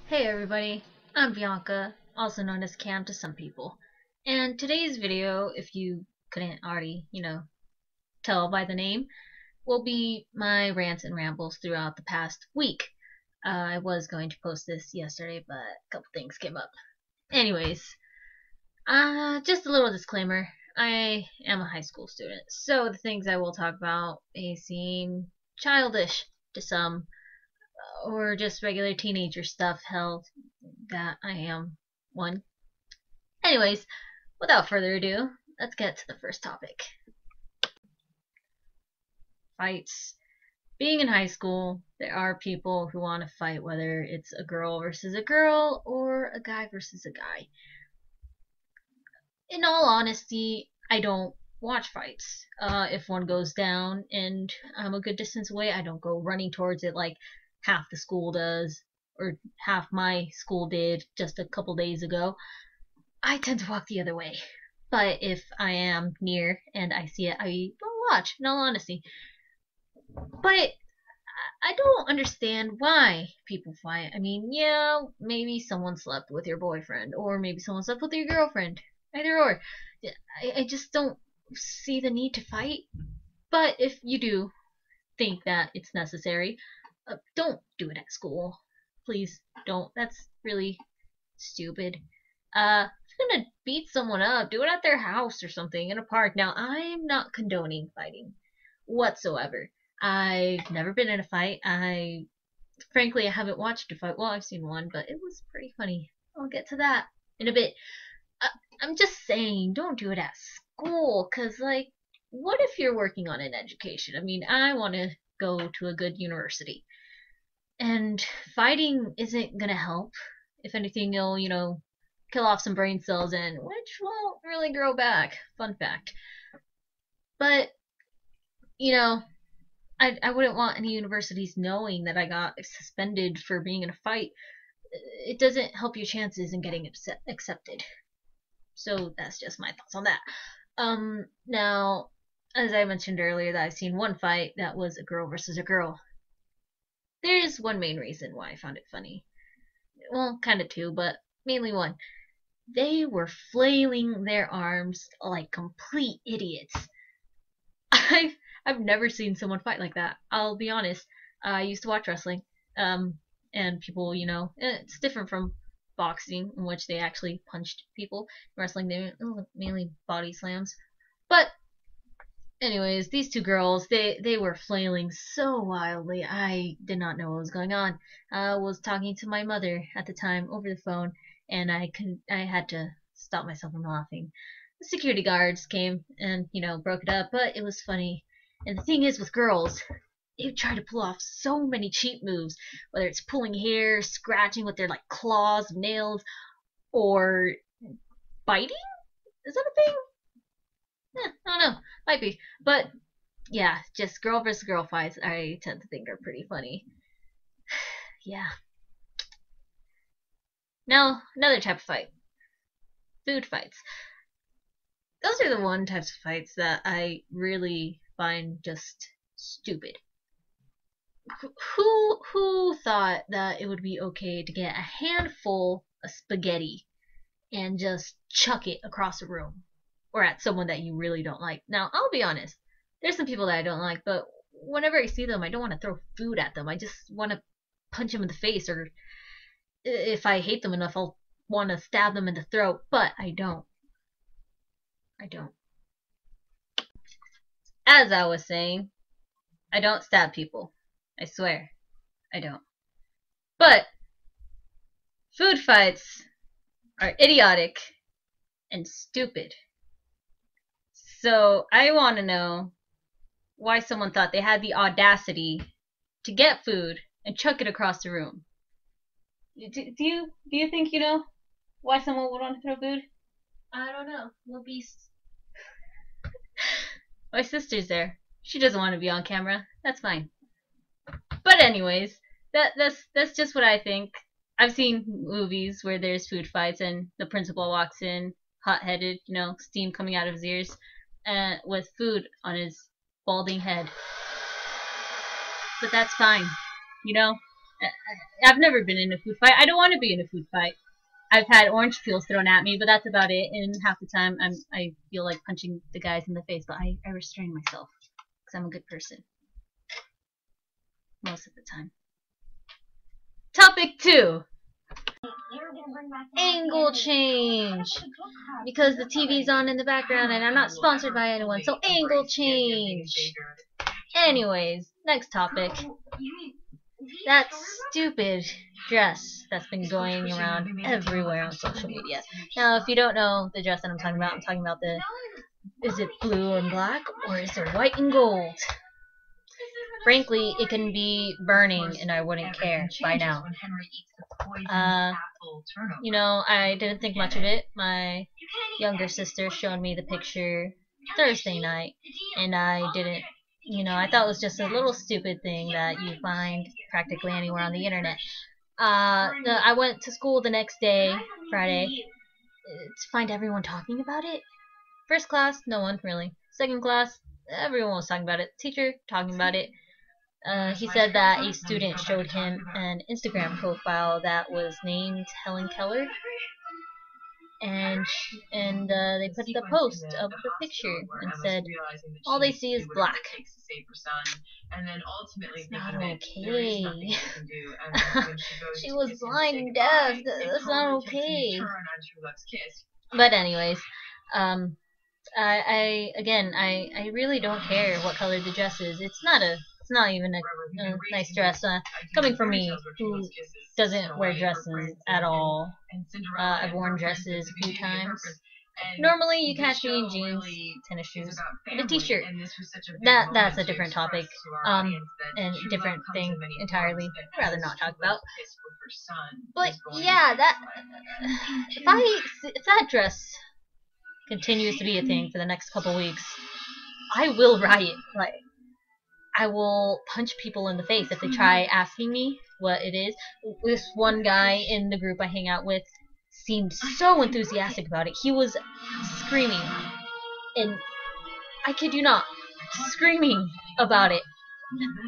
Hey everybody, I'm Bianca, also known as Cam to some people. And today's video, if you couldn't already, tell by the name, will be my rants and rambles throughout the past week. I was going to post this yesterday, but a couple things came up. Anyways, just a little disclaimer. I am a high school student, so the things I will talk about may seem childish to some, or just regular teenager stuff. Hell, that I am one. Anyways, without further ado, let's get to the first topic. Fights. Being in high school, there are people who want to fight, whether it's a girl versus a girl or a guy versus a guy. In all honesty, I don't watch fights. If one goes down and I'm a good distance away, I don't go running towards it like half the school does, or half my school did just a couple days ago. I tend to walk the other way. But if I am near and I see it, I will watch, in all honesty. But I don't understand why people fight. I mean, yeah, maybe someone slept with your boyfriend, or maybe someone slept with your girlfriend. Either or. I just don't see the need to fight. But if you do think that it's necessary, don't do it at school. Please don't. That's really stupid. If you're gonna beat someone up, do it at their house or something in a park. Now, I'm not condoning fighting whatsoever. I've never been in a fight. Frankly, I haven't watched a fight. Well, I've seen one, but it was pretty funny. I'll get to that in a bit. Uh, I'm just saying, don't do it at school, cause like, what if you're working on an education? I mean, I want to go to a good university, and fighting isn't gonna help. If anything, you'll, kill off some brain cells and which won't really grow back. Fun fact. But, you know, I wouldn't want any universities knowing that I got suspended for being in a fight. It doesn't help your chances in getting accepted. So that's just my thoughts on that. Now, as I mentioned earlier, that I've seen one fight that was a girl versus a girl. There's one main reason why I found it funny. Well, kind of two, but mainly one. They were flailing their arms like complete idiots. I've I've never seen someone fight like that. I'll be honest. I used to watch wrestling, and people, it's different from boxing, in which they actually punched people. Wrestling, they mainly body slams. But anyways, these two girls, they were flailing so wildly. I did not know what was going on. I was talking to my mother at the time over the phone, and I had to stop myself from laughing. The security guards came and, broke it up, but it was funny. And the thing is with girls, they try to pull off so many cheap moves, whether it's pulling hair, scratching with their like claws, nails, or biting? Is that a thing? I don't know. Might be. But yeah, just girl versus girl fights I tend to think are pretty funny. Yeah. Now, another type of fight. Food fights. Those are the one types of fights that I really find just stupid. Who thought that it would be okay to get a handful of spaghetti and just chuck it across a room or at someone that you really don't like? Now, I'll be honest. There's some people that I don't like, but whenever I see them, I don't want to throw food at them. I just want to punch them in the face, or if I hate them enough, I'll want to stab them in the throat, but I don't. I don't. As I was saying, I don't stab people. I swear. I don't. But food fights are idiotic and stupid. So I want to know why someone thought they had the audacity to get food and chuck it across the room. Do you think you know why someone would want to throw food? I don't know. We'll be. My sister's there. She doesn't want to be on camera. That's fine. But anyways, that's just what I think. I've seen movies where there's food fights and the principal walks in, hot-headed, steam coming out of his ears, with food on his balding head. But that's fine, you know. I've never been in a food fight. I don't want to be in a food fight. I've had orange peels thrown at me, but that's about it. And half the time, I feel like punching the guys in the face, but I restrain myself because I'm a good person most of the time. Topic 2. Angle change. Because the TV's on in the background and I'm not sponsored by anyone, so angle change. Anyways, next topic. That stupid dress that's been going around everywhere on social media. Now, if you don't know the dress that I'm talking about the, is it blue and black or is it white and gold? Frankly, it can be burning and I wouldn't care by now. You know, I didn't think much of it. My younger sister showed me the picture Thursday night, and I didn't, you know, I thought it was just a little stupid thing that you find practically anywhere on the internet. I went to school the next day, Friday, to find everyone talking about it. First class, no one really. Second class, everyone was talking about it. Teacher talking about it. He said that a student showed him an Instagram profile that was named Helen Keller, and they put the post of the picture and said all they see is black. It's not okay. She was blind and deaf. That's not okay. But anyways, I really don't care what color the dress is. It's not even a nice dress. Coming from me, who doesn't wear dresses at all. I've worn dresses a few times. Normally, you catch me in jeans, tennis shoes, and a t-shirt. That's a different topic, and different thing entirely. I'd rather not talk about. But yeah, if that dress continues to be a thing for the next couple weeks, I will riot. Like, I will punch people in the face if they try asking me what it is. This one guy in the group I hang out with seemed so enthusiastic about it. He was screaming, and I kid you not, screaming about it.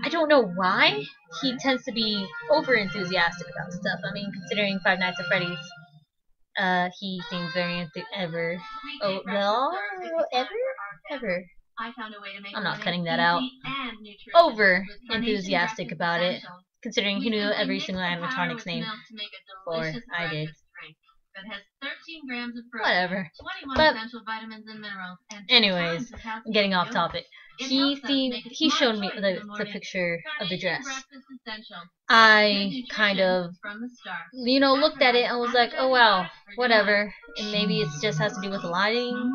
I don't know why. He tends to be over enthusiastic about stuff. I mean, considering Five Nights at Freddy's, he seems very ever. I'm not cutting that out. Over enthusiastic about it, considering he knew every single animatronic's name before I did. Whatever. But anyways, I'm getting off topic. He showed me the picture of the dress. I kind of, you know, looked at it and was like, oh wow, whatever. And maybe it just has to do with the lighting.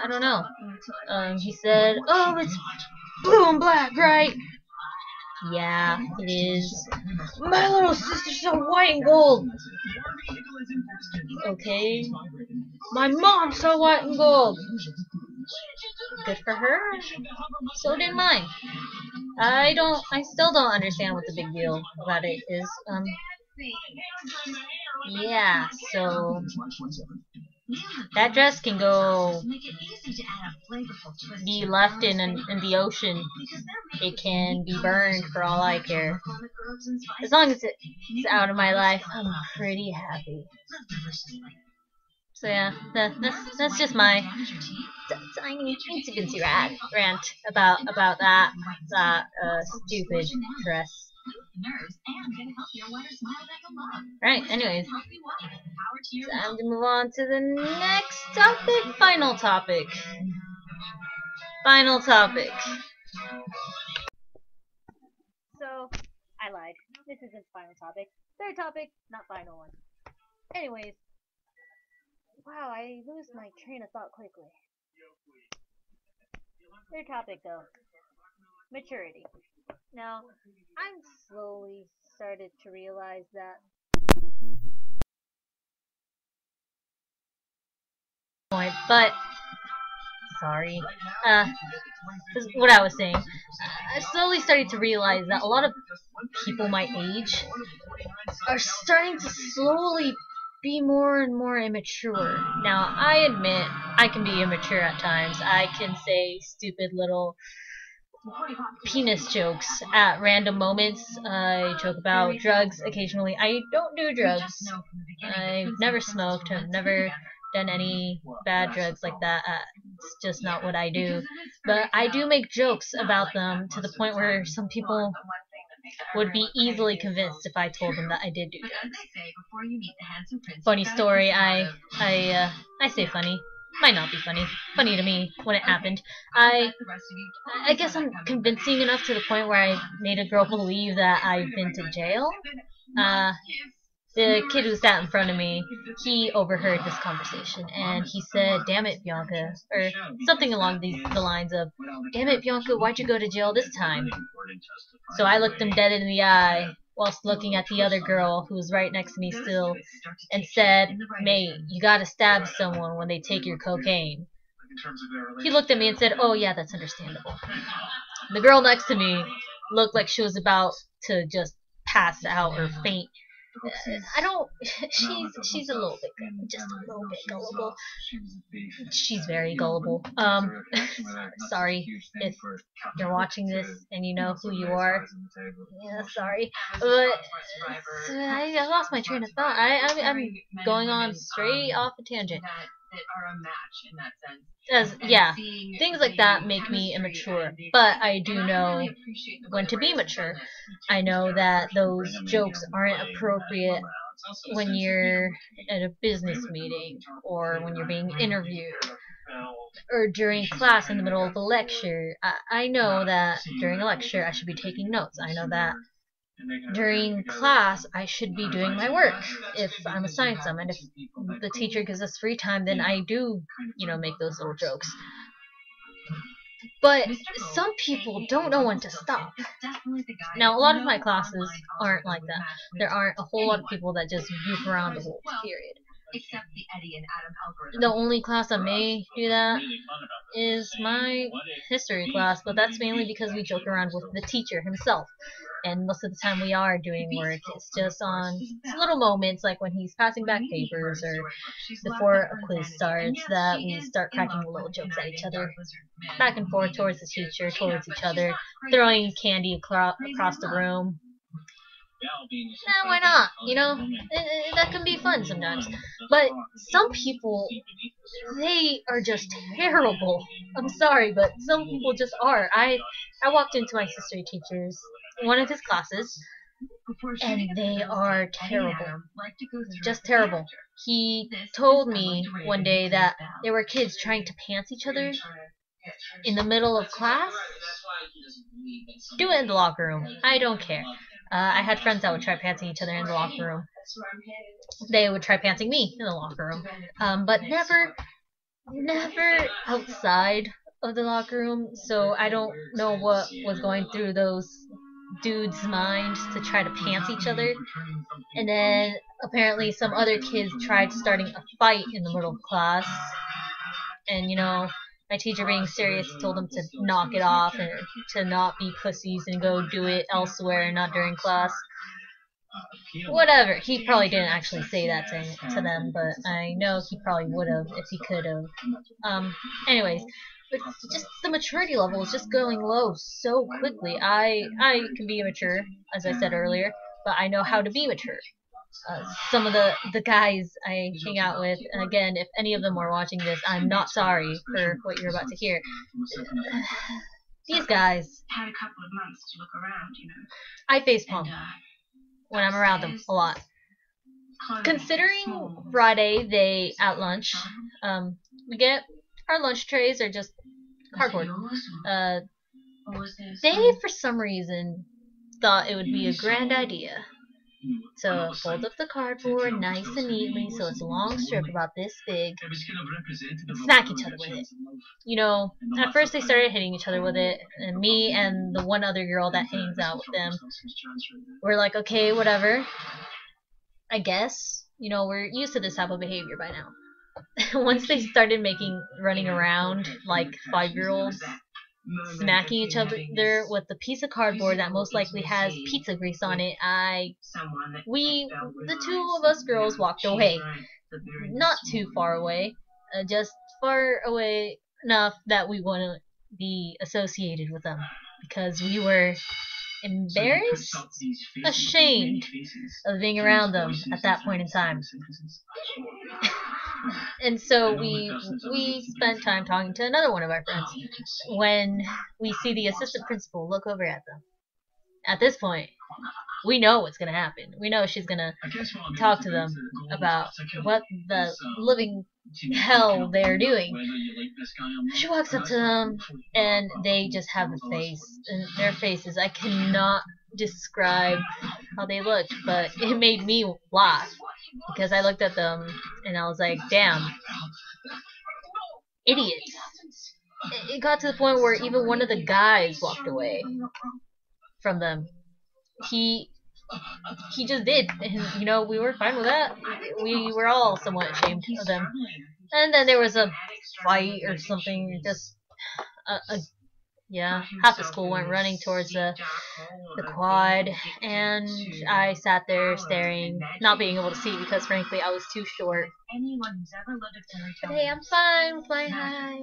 I don't know. He said, oh, it's blue and black, right? Yeah, it is. My little sister saw white and gold. Okay. My mom saw white and gold. Good for her. So did mine. I still don't understand what the big deal about it is. Yeah, so that dress can go be left in the ocean. It can be burned for all I care. As long as it's out of my life, I'm pretty happy. So yeah, that's just my tiny insignificant rant about that stupid dress. Right, anyways, time to move on to the next topic. Final topic. So, I lied. This isn't final topic. Third topic, not final one. Anyways, wow, I lose my train of thought quickly. Third topic, though. Maturity. Now, I'm slowly started to realize that but sorry. What I was saying. I slowly started to realize that a lot of people my age are starting to slowly be more and more immature. Now, I admit I can be immature at times. I can say stupid little penis jokes at random moments. I joke about drugs occasionally. I don't do drugs. I've never smoked. I've never done any bad drugs like that. It's just not what I do. But I do make jokes about them to the point where some people would be easily convinced if I told them that I did do drugs. Funny story. I say funny. Might not be funny. Funny to me when it happened. I guess I'm convincing enough to the point where I made a girl believe that I've been to jail. The kid who sat in front of me, he overheard this conversation, and he said, "Damn it, Bianca," or something along the lines of, "Damn it, Bianca, why'd you go to jail this time?" So I looked him dead in the eye, whilst looking at the other girl who was right next to me still, and said, "Mate, you gotta stab someone when they take your cocaine." He looked at me and said, "Oh yeah, that's understandable." The girl next to me looked like she was about to just pass out or faint. I don't. She's a little bit, just a little bit gullible. She's very gullible. Sorry if you're watching this and you know who you are. Yeah, sorry, but I lost my train of thought. I'm going on straight off a tangent. Yeah, things like that make me immature, but I do know when to be mature. I know that those jokes aren't appropriate when you're at a business meeting or when you're being interviewed or during class in the middle of a lecture. I know that during a lecture I should be taking notes. I know that during class I should be doing my work if I'm assigned some, and if the teacher gives us free time, then I do, make those little jokes. But some people don't know when to stop. Now, a lot of my classes aren't like that. There aren't a whole lot of people that just goof around the whole period. The only class that may do that is my history class, but that's mainly because we joke around with the teacher himself. And most of the time we are doing work. It's just on little moments like when he's passing back papers or before a quiz starts that we start cracking little jokes at each other. Back and forth towards the teacher, towards each other, throwing candy across the room. Nah, why not? That can be fun sometimes. But some people, they are just terrible. I'm sorry, but some people just are. I walked into my history teacher's, one of his classes, and they are terrible. Just terrible. He told me one day that there were kids trying to pants each other in the middle of class. Do it in the locker room. I don't care. I had friends that would try pantsing each other in the locker room. They would try pantsing me in the locker room. But never outside of the locker room. So I don't know what was going through those dudes' minds to try to pants each other. And then apparently some other kids tried starting a fight in the middle of class. And my teacher, being serious, told them to knock it off and to not be pussies and go do it elsewhere, not during class. Whatever. He probably didn't actually say that to them, but I know he probably would have if he could have. Anyways, but just the maturity level is just going low so quickly. I can be immature, as I said earlier, but I know how to be mature. Some of the guys I hang out with, and again, if any of them are watching this, I'm not sorry for what you're about to hear. These guys, had a couple of months to look around, I facepalm when I'm around them a lot. Considering Friday, they at lunch, we get our lunch trays are just cardboard. They for some reason thought it would be a grand idea to fold up the cardboard nice and neatly so it's a long strip about this big and smack each other with it. At first they started hitting each other with it, and me and the one other girl that hangs out with them were like, okay, whatever, I guess. We're used to this type of behavior by now. Once they started running around like 5-year-olds, smacking each other with the piece of cardboard that most likely has pizza grease on it, the two of us girls walked away. Not too far away, just far away enough that we wouldn't be associated with them. because we were embarrassed, ashamed of being around them at that point in time. And so we spent time talking to another one of our friends. When we see the assistant principal look over at them, at this point, we know what's going to happen. We know she's going to talk to them about what the living hell they're doing. She walks up to them, and they just have the face. And their faces, I cannot describe how they looked, but it made me laugh. Because I looked at them, and I was like, damn. Idiots. It got to the point where even one of the guys walked away from them. He just did, and we were fine with that. We were all somewhat ashamed of them. And then there was a fight or something. Just half the school went running towards the quad, and I sat there staring, not being able to see because frankly I was too short. But hey, I'm fine with my height.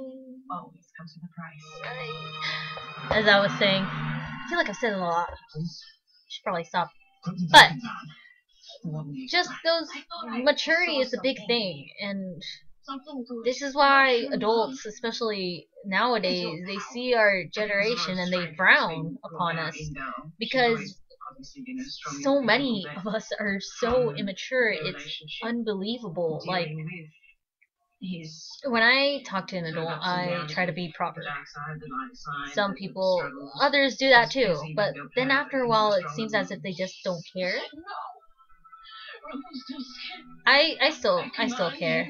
As I was saying, I feel like I've said a lot. Should probably stop. But just those maturity is a big thing, and this is why adults, especially nowadays, they see our generation and they frown upon us because so many of us are so immature. It's unbelievable. Like, when I talk to an adult, I try to be proper. Some people, others do that too, but then after a while it seems as if they just don't care. I still care,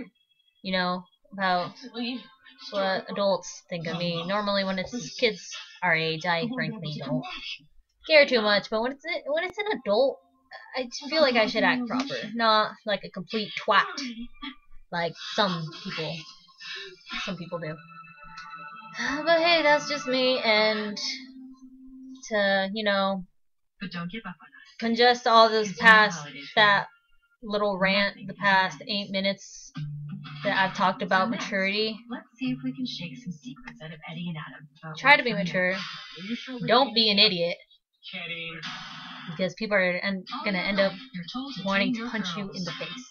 about what adults think of me. Normally when it's kids our age, I frankly don't care too much, but when it's an adult, I feel like I should act proper, not like a complete twat. Like some people do. But hey, that's just me, and to, congest all this past that little rant, the past 8 minutes that I've talked about maturity. Let's see if we can shake some secrets out of Eddie and Adam. Try to be mature. Don't be an idiot. Because people are gonna end up wanting to punch you in the face.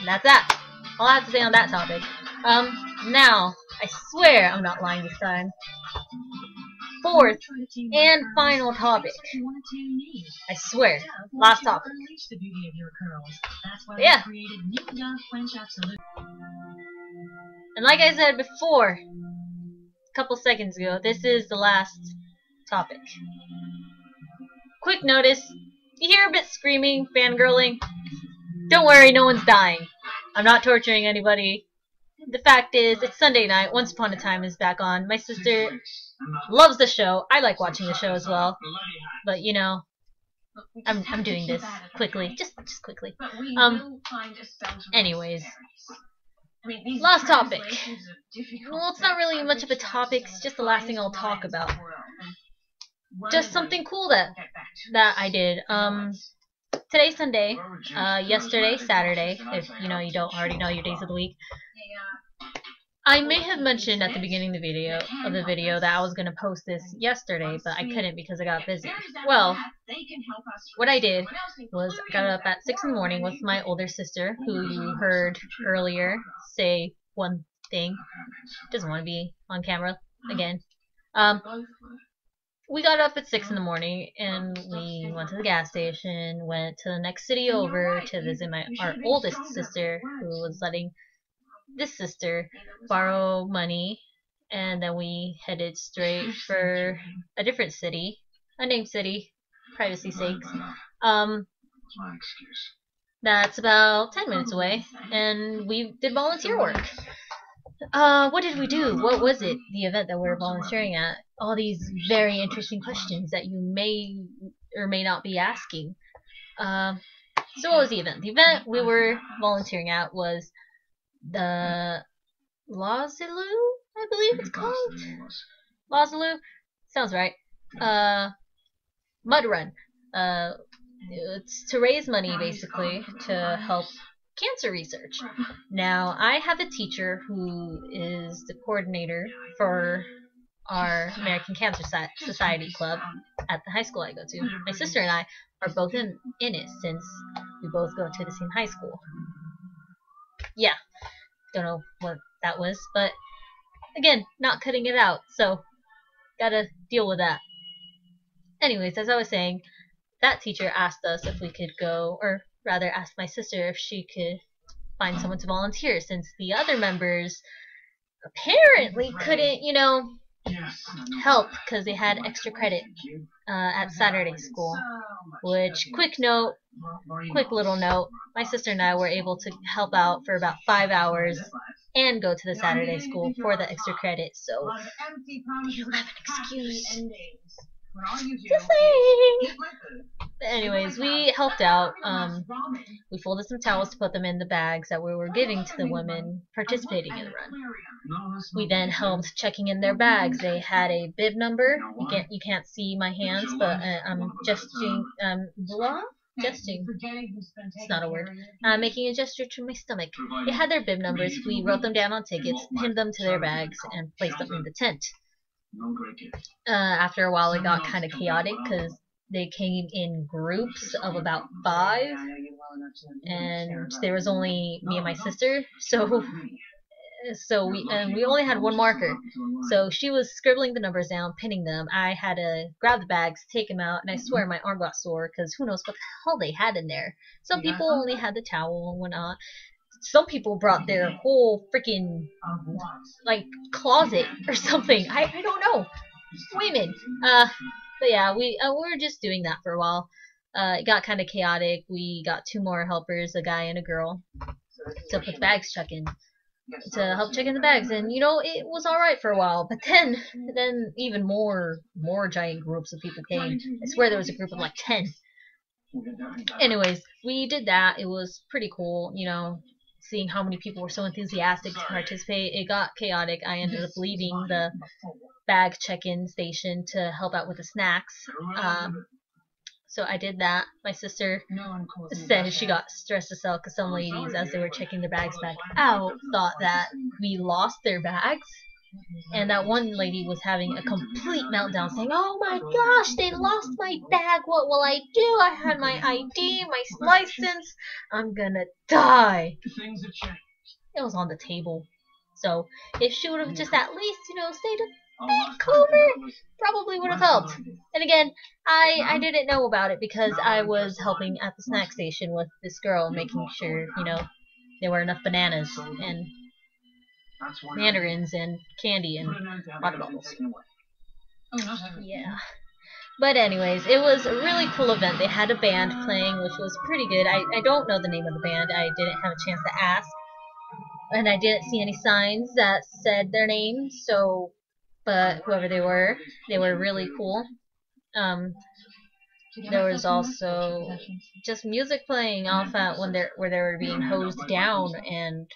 And that's that. All I have to say on that topic. Now, I swear I'm not lying this time. Fourth and final topic. I swear. Last topic. But yeah. And like I said before, a couple seconds ago, this is the last topic. Quick notice. You hear a bit screaming, fangirling? Don't worry, no one's dying. I'm not torturing anybody. The fact is, it's Sunday night. Once Upon a Time is back on. My sister loves the show. I like watching the show as well. But I'm doing this quickly, just quickly. Anyways, last topic. Well, it's not really much of a topic. It's just the last thing I'll talk about. Just something cool that I did. Today's Sunday. Yesterday, Saturday. If you don't already know your days of the week. I may have mentioned at the beginning of the video that I was gonna post this yesterday, but I couldn't because I got busy. Well, what I did was I got up at 6 in the morning with my older sister, who you heard earlier say one thing. Doesn't want to be on camera again. We got up at 6 in the morning and we went to the gas station, went to the next city over to visit our oldest sister, who was letting this sister borrow money, and then we headed straight for a different city, unnamed city, privacy sakes. That's about 10 minutes away, and we did volunteer work. What did we do? What was it? The event that we were volunteering at? All these very interesting questions that you may or may not be asking. So what was the event? The event we were volunteering at was the Lazaloo, I believe it's called. Lazaloo? Sounds right. Mud run. It's to raise money, basically, to help cancer research. Now, I have a teacher who is the coordinator for our American Cancer Society club at the high school I go to. My sister and I are both in it since we both go to the same high school. Yeah, don't know what that was, but again, not cutting it out, so gotta deal with that. Anyways, as I was saying, that teacher asked us if we could go, or rather asked my sister if she could find someone to volunteer since the other members apparently couldn't, help because they had extra credit at Saturday school. Which, quick little note, my sister and I were able to help out for about 5 hours and go to the Saturday school for the extra credit, so they don't have an excuse. Just saying. But anyways, we helped out. We folded some towels to put them in the bags that we were giving to the women participating in the run. We then helped checking in their bags. They had a bib number. You can't see my hands, but I'm gesturing. Gesturing. It's not a word. Making a gesture to my stomach. They had their bib numbers. We wrote them down on tickets, pinned them to their bags, and placed them in the tent. After a while, it got kind of chaotic because they came in groups of about 5, and there was only me and my sister, so we only had one marker. So she was scribbling the numbers down, pinning them. I had to grab the bags, take them out, and I swear my arm got sore because who knows what the hell they had in there. Some people only had the towel and whatnot. Some people brought their whole freaking closet or something. I don't know. Women. But yeah, we were just doing that for a while. It got kind of chaotic. We got 2 more helpers, a guy and a girl, to put the bags to help check in the bags, and it was all right for a while. But then even more giant groups of people came. I swear there was a group of like 10. Anyways, we did that. It was pretty cool, seeing how many people were so enthusiastic to participate. It got chaotic. I ended up leaving the bag check-in station to help out with the snacks. So I did that. My sister said she got stressed as hell because some ladies, as they were checking their bags back out, thought that we lost their bags. And that one lady was having a complete meltdown saying, "Oh my gosh, they lost my bag. What will I do? I had my ID, my license. I'm gonna die." It was on the table. So if she would have just at least, stayed a bit calmer, probably would have helped. And again, I didn't know about it because I was helping at the snack station with this girl, making sure, there were enough bananas and mandarins and candy and water bubbles. Yeah. But anyways, it was a really cool event. They had a band playing, which was pretty good. I don't know the name of the band. I didn't have a chance to ask. And I didn't see any signs that said their name, so, but whoever they were really cool. There was also just music playing off at where they were being hosed down and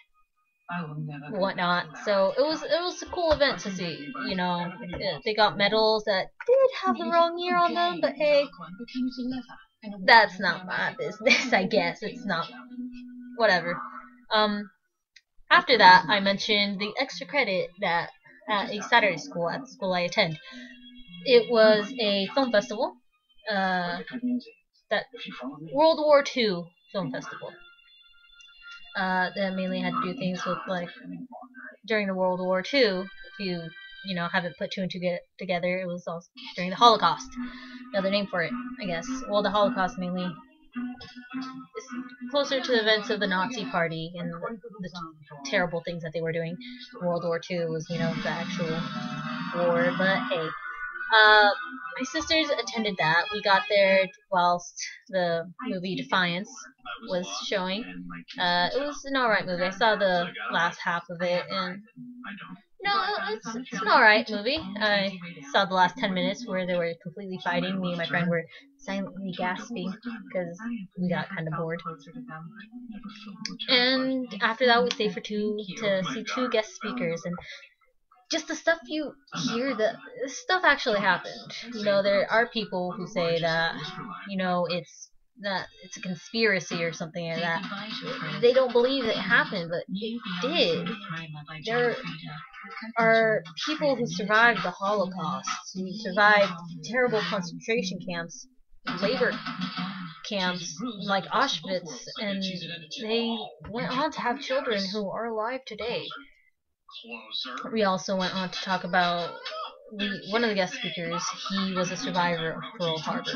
whatnot. So it was a cool event to see. They got medals that did have the wrong year on them, but hey, that's not my business. I guess it's not. Whatever. After that, I mentioned the extra credit that at a Saturday school at the school I attend. It was a film festival. That World War II film festival. That mainly had to do things with during the World War II. If you haven't put 2 and 2 together, it was also during the Holocaust. Another name for it, I guess. Well, the Holocaust mainly is closer to the events of the Nazi Party and the terrible things that they were doing. World War II was, the actual war. But hey, my sisters attended that. We got there whilst the movie Defiance was showing. It was an alright movie. I saw the last half of it, and it's an alright movie. I saw the last 10 minutes where they were completely fighting. Me and my friend were silently gasping because we got kind of bored. And after that, we stayed to see 2 guest speakers, and just the stuff you hear, the stuff actually happened. There are people who say that, it's that it's a conspiracy or something like that. They don't believe it happened, but it did. There are people who survived the Holocaust, who survived terrible concentration camps, labor camps like Auschwitz, and they went on to have children who are alive today. We also went on to talk about one of the guest speakers. He was a survivor of Pearl Harbor.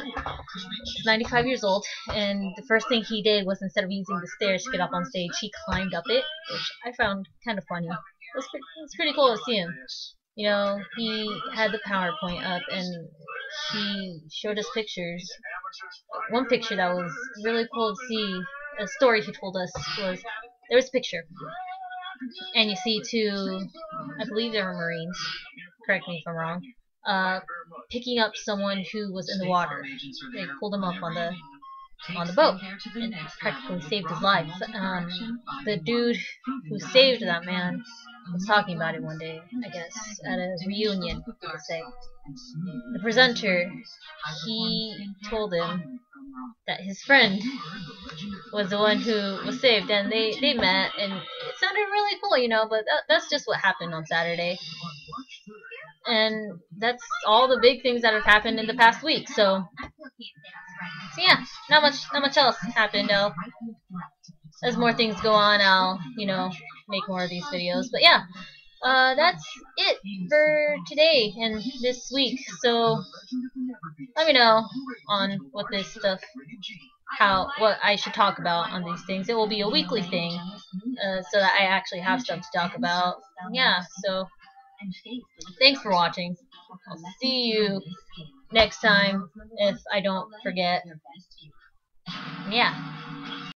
He's 95 years old, and the first thing he did was, instead of using the stairs to get up on stage, he climbed up it, which I found kind of funny. It was pretty cool to see him. You know, he had the PowerPoint up, and he showed us pictures. One picture that was really cool to see, a story he told us, was there was a picture, and you see two, I believe they were Marines, correct me if I'm wrong, picking up someone who was in the water. They pulled him up on the boat and practically saved his life. The dude who saved that man was talking about it one day, I guess, at a reunion, you could say. The presenter, he told him that his friend was the one who was saved, and they met, and it sounded really cool, but that's just what happened on Saturday. And that's all the big things that have happened in the past week. So yeah, not much else happened. As more things go on, I'll make more of these videos. But yeah, that's it for today and this week. So let me know on what this stuff, what I should talk about on these things. It will be a weekly thing, so that I actually have stuff to talk about. Yeah, so thanks for watching. I'll see you next time if I don't forget. Yeah.